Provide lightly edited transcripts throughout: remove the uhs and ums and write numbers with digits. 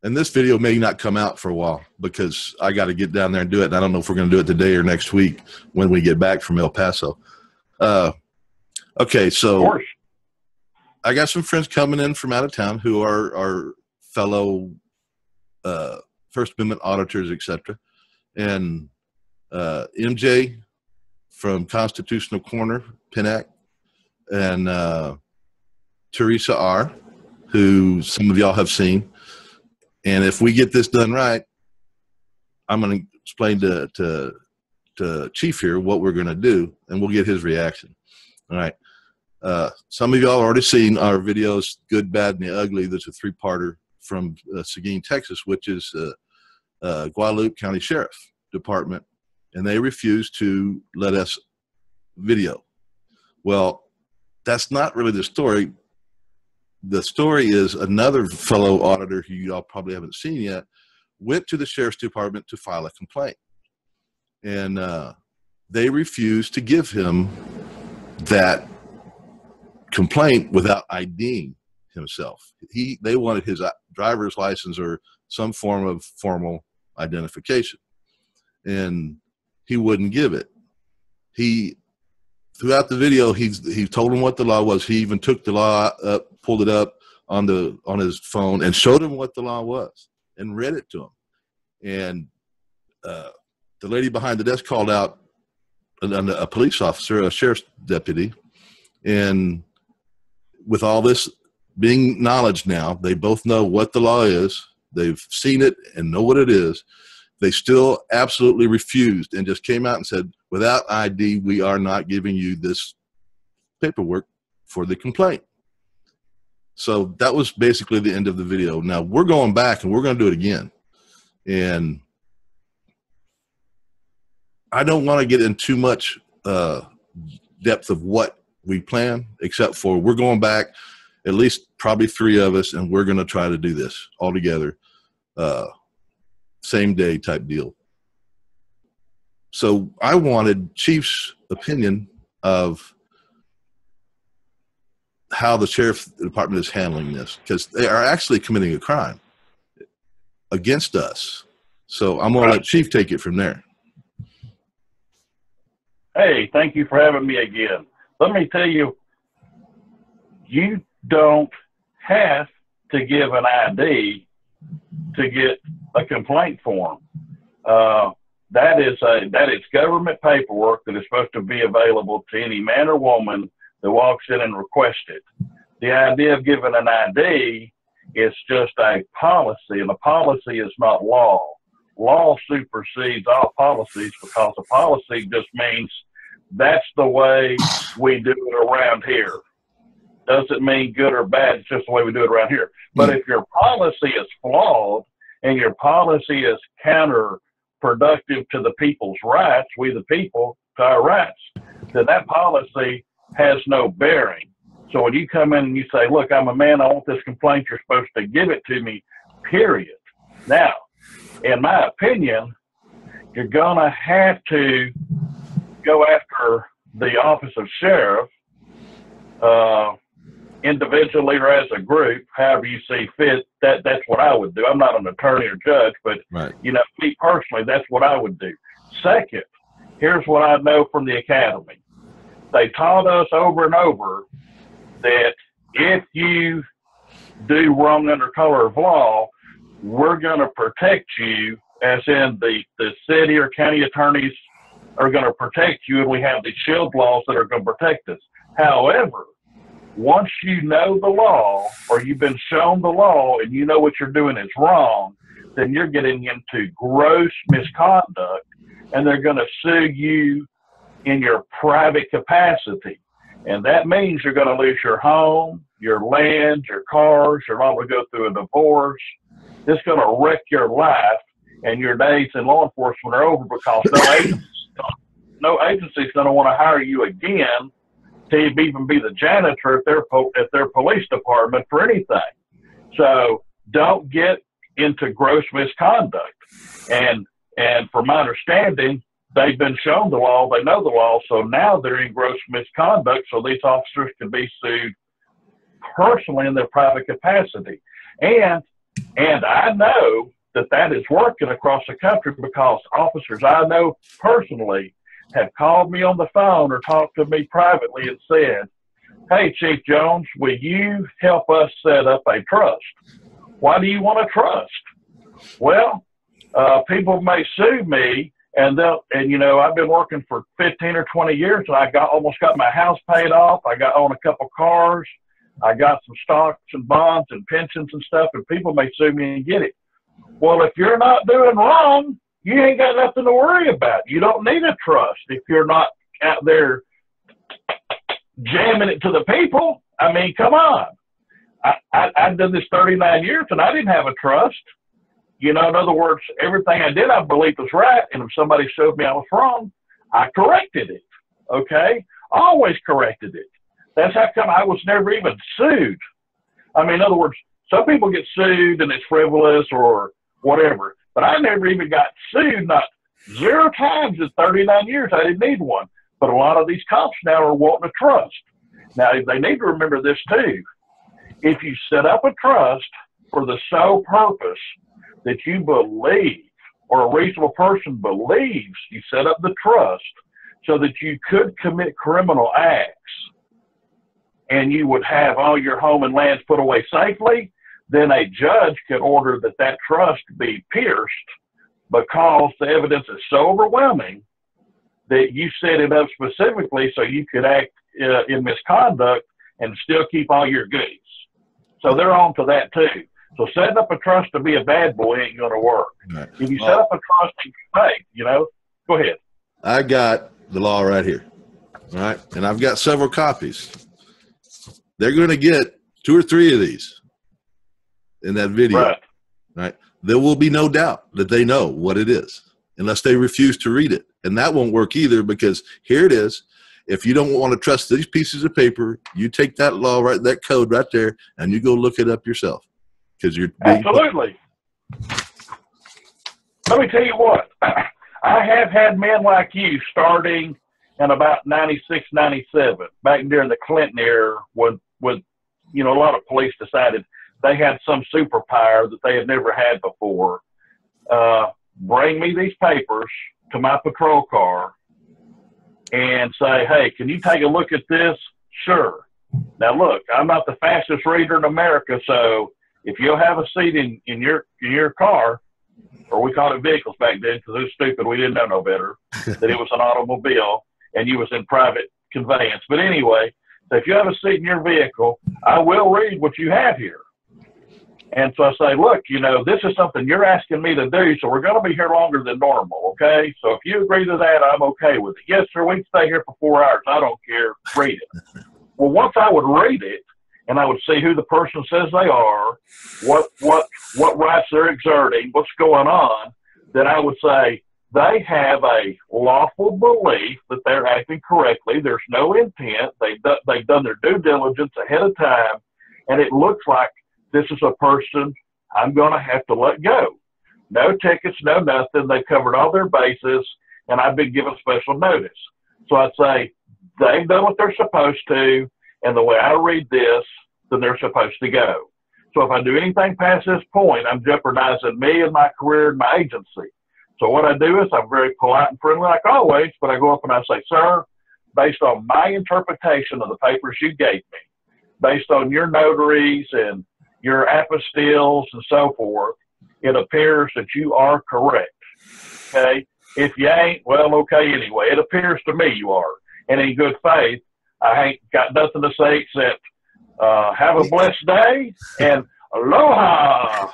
And this video may not come out for a while because I got to get down there and do it. And I don't know if we're going to do it today or next week when we get back from El Paso. Okay, so I got some friends coming in from out of town who are fellow First Amendment auditors, etc. And MJ from Constitutional Corner, PINAC, and Teresa R., who some of y'all have seen. And if we get this done right, I'm going to explain to Chief here what we're going to do, and we'll get his reaction. All right. Some of y'all already seen our videos, Good, Bad, and the Ugly. There's a three-parter from Seguin, Texas, which is Guadalupe County Sheriff Department, and they refuse to let us video. Well, that's not really the story. The story is another fellow auditor who y'all probably haven't seen yet went to the Sheriff's Department to file a complaint. And they refused to give him that complaint without IDing himself. They wanted his driver's license or some form of formal identification. And he wouldn't give it. Throughout the video, he told him what the law was. He even took the law up, pulled it up on his phone, and showed him what the law was, and read it to him. And the lady behind the desk called out a police officer, a sheriff's deputy, and with all this being knowledge now, they both know what the law is. They've seen it and know what it is. They still absolutely refused and just came out and said, without ID, we are not giving you this paperwork for the complaint. So that was basically the end of the video. Now we're going back and we're going to do it again. And I don't want to get in too much depth of what we plan, except for we're going back, at least probably 3 of us, and we're going to try to do this all together. Same day type deal. So I wanted Chief's opinion of how the Sheriff's Department is handling this, because they are actually committing a crime against us. So I'm going to let Chief take it from there. Hey, thank you for having me again. Let me tell you, you don't have to give an ID to get a complaint form. That is government paperwork that is supposed to be available to any man or woman that walks in and requests it. The idea of giving an ID is just a policy, and a policy is not law. Law supersedes all policies, because a policy just means that's the way we do it around here. Doesn't mean good or bad, it's just the way we do it around here. But if your policy is flawed and your policy is counterproductive to the people's rights, we the people, to our rights, then that policy has no bearing. So when you come in and you say, look, I'm a man, I want this complaint, you're supposed to give it to me, period. Now, in my opinion, you're going to have to go after the office of sheriff, individually or as a group, however you see fit. That's what I would do. I'm not an attorney or judge, but right. You know, me personally, that's what I would do. Second, here's what I know from the academy. They taught us over and over that if you do wrong under color of law, we're going to protect you, as in the city or county attorneys are going to protect you, and we have these shield laws that are going to protect us. However, once you know the law, or you've been shown the law and you know what you're doing is wrong, then you're getting into gross misconduct, and they're going to sue you in your private capacity. And that means you're going to lose your home, your land, your cars, you're liable to go through a divorce. It's going to wreck your life, and your days in law enforcement are over, because no agency's going to want to hire you again to even be the janitor at their police department for anything. So don't get into gross misconduct. And from my understanding, they've been shown the law, they know the law, so now they're in gross misconduct, so these officers can be sued personally in their private capacity. And And I know that that is working across the country because officers I know personally have called me on the phone or talked to me privately and said, hey, Chief Jones, will you help us set up a trust? Why do you want a trust? Well, people may sue me, and you know, I've been working for 15 or 20 years, and I almost got my house paid off. I own a couple cars. I got some stocks and bonds and pensions and stuff, and people may sue me and get it. Well, if you're not doing wrong, you ain't got nothing to worry about. You don't need a trust if you're not out there jamming it to the people. I mean, come on. I've done this 39 years, and I didn't have a trust. You know, in other words, everything I did, I believed was right, and if somebody showed me I was wrong, I corrected it, okay? Always corrected it. That's how come I was never even sued. I mean, in other words, some people get sued, and it's frivolous or whatever, but I never even got sued, not 0 times in 39 years. I didn't need one. But a lot of these cops now are wanting a trust. Now, they need to remember this too. If you set up a trust for the sole purpose that you believe, or a reasonable person believes you set up the trust so that you could commit criminal acts and you would have all your home and lands put away safely, then a judge can order that that trust be pierced because the evidence is so overwhelming that you set it up specifically so you could act in misconduct and still keep all your goodies. So they're on to that too. So setting up a trust to be a bad boy ain't going to work. Right. If you set up a trust in faith, you know, go ahead. I got the law right here. All right. And I've got several copies. They're going to get 2 or 3 of these in that video. Right. Right. There will be no doubt that they know what it is unless they refuse to read it. And that won't work either, because here it is. If you don't want to trust these pieces of paper, you take that law, right, that code right there, and you go look it up yourself. Because you're absolutely. Let me tell you what. I have had men like you starting in about 96, 97, back during the Clinton era, when you know, a lot of police decided they had some superpower that they had never had before. Bring me these papers to my patrol car and say, hey, can you take a look at this? Sure. Now, look, I'm not the fastest reader in America, so if you'll have a seat in your car, or we called it vehicles back then because it was stupid, we didn't know no better, that it was an automobile and you was in private conveyance. But anyway, so if you have a seat in your vehicle, I will read what you have here. And so I say, look, you know, this is something you're asking me to do, so we're going to be here longer than normal, okay? So if you agree to that, I'm okay with it. Yes, sir, we can stay here for 4 hours. I don't care. Read it. Well, once I would read it, and I would see who the person says they are, what rights they're exerting, what's going on, then I would say they have a lawful belief that they're acting correctly. There's no intent. They've done their due diligence ahead of time, and it looks like this is a person I'm going to have to let go. No tickets, no nothing. They've covered all their bases, and I've been given special notice. So I'd say they've done what they're supposed to, and the way I read this, then they're supposed to go. So if I do anything past this point, I'm jeopardizing me and my career and my agency. So what I do is I'm very polite and friendly like always, but I go up and I say, sir, based on my interpretation of the papers you gave me, based on your notaries and your apostilles and so forth, it appears that you are correct. Okay? If you ain't, well, okay anyway. It appears to me you are. And in good faith, I ain't got nothing to say except have a blessed day and aloha,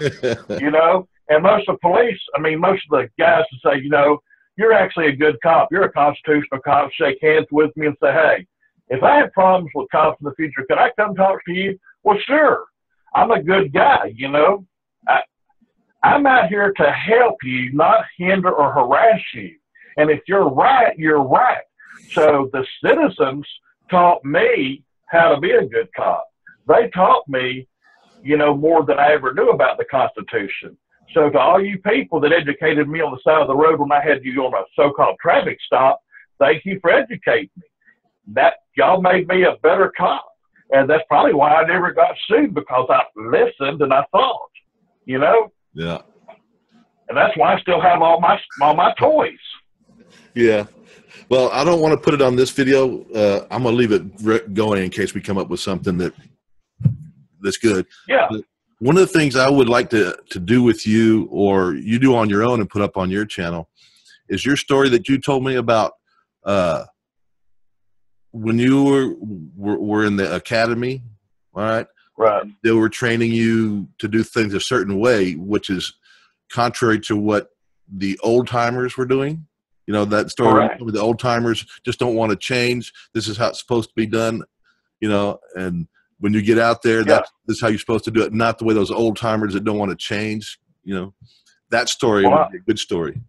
you know. And most of the police, I mean, most of the guys will say, you know, you're actually a good cop. You're a constitutional cop. Shake hands with me and say, hey, if I have problems with cops in the future, can I come talk to you? Well, sure. I'm a good guy, you know. I'm out here to help you, not hinder or harass you. And if you're right, you're right. So the citizens taught me how to be a good cop. They taught me, you know, more than I ever knew about the Constitution. So to all you people that educated me on the side of the road when I had you on a so-called traffic stop, thank you for educating me. That y'all made me a better cop. And that's probably why I never got sued, because I listened and I thought. you know? Yeah. And that's why I still have all my toys. Yeah. Well, I don't want to put it on this video. I'm going to leave it going in case we come up with something that's good. Yeah. But one of the things I would like to do with you, or you do on your own and put up on your channel, is your story that you told me about when you were in the academy, all right? Right. They were training you to do things a certain way, which is contrary to what the old timers were doing. You know, that story with the old timers just don't want to change. This is how it's supposed to be done, you know, and when you get out there, this is how you're supposed to do it, not the way those old timers that don't want to change, you know. That story would be a good story.